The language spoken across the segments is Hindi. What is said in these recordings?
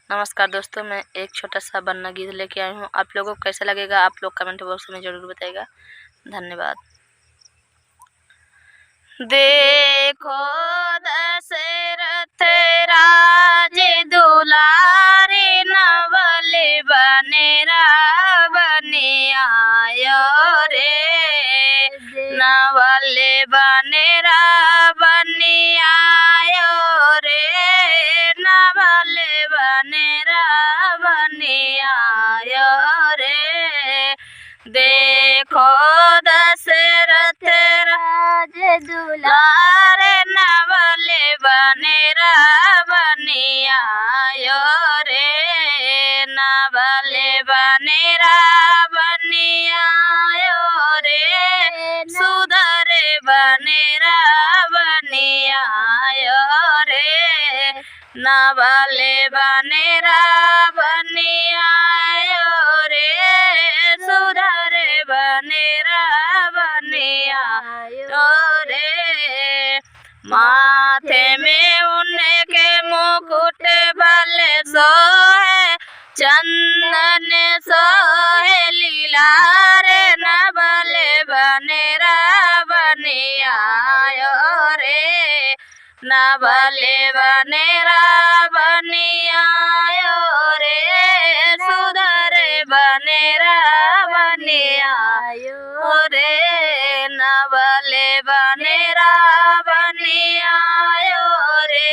नमस्कार दोस्तों, मैं एक छोटा सा वरना गीत लेके आई हूँ। आप लोगों को कैसा लगेगा आप लोग कमेंट बॉक्स में ज़रूर बताइएगा। धन्यवाद। देखो दशरथ राज दुलारे नवल बने रावण आयो रे, नवल बने रावण आयो रे, नवल बने रावण आयो रे। देखो दशरथ राज दुलारे नवल बने रावण आयो रे, नवल बने रावण आयो रे, सुधर बने रावण आयो रे, नवल बने रावण आयो रे, सुधर बने रावण आयो रे। माथे में उनके मुकुट बल सोहे, चंदन सोहे लीलारे, नवल बने रावण आयो रे, नवल बने रावण आयो रे, सुधर बने रावण आयो रे, नवल बने रावण आयो रे,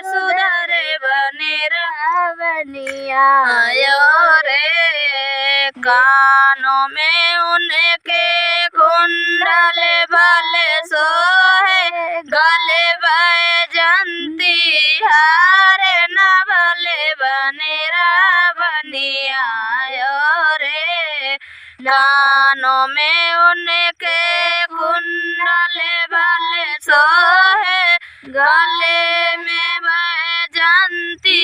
सुधर बने रावण आयो रे। कानों में उनके कुंडल बल सोहे, गले बैजंती हारे, नवल बने रावण आयो रे। कानों में उनके कुंडल बल सोहे, गले में बैजंती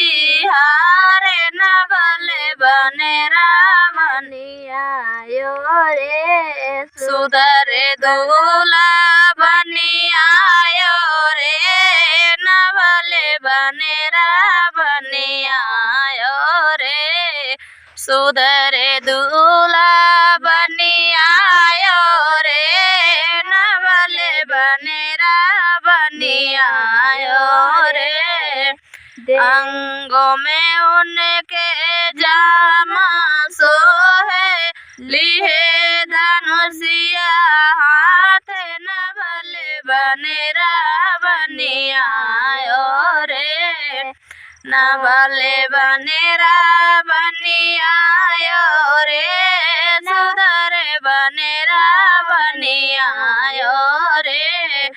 हारे, नवल बने रावण आयो रे, सुधर दूल्हा बनी आयो रे, नवल बने रावण आयो रे, सुधर दूल्हा बनी आयो रे, नवल बने रावण आयो रे। अंगों में उनके जामा सोहे, लिहे धनुषिया हाथ, नवल बने रावण आयो रे, नवल बने रावण आयो रे, सुधर बने रावण आयो रे,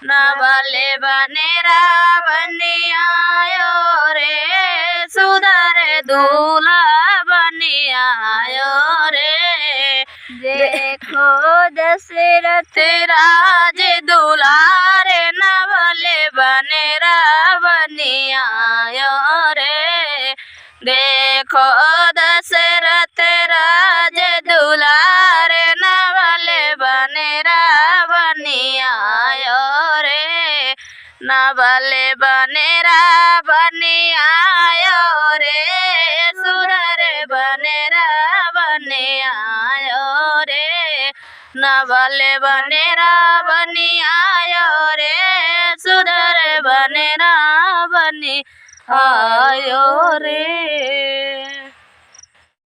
नवल बने रावण आयो रे, सुधर दूल्हा बने आयो रे। देखो दशरथ राज दुलारे नवल बने रावण आयो रे, देखो दशरथ राज दुलारे नवल बने रावण आयो रे, नवल बने रावण आयो रे, सुधर बने रावण आयो रे, नवल बने रावण आयो रे, सुधर बने रावण आयो रे।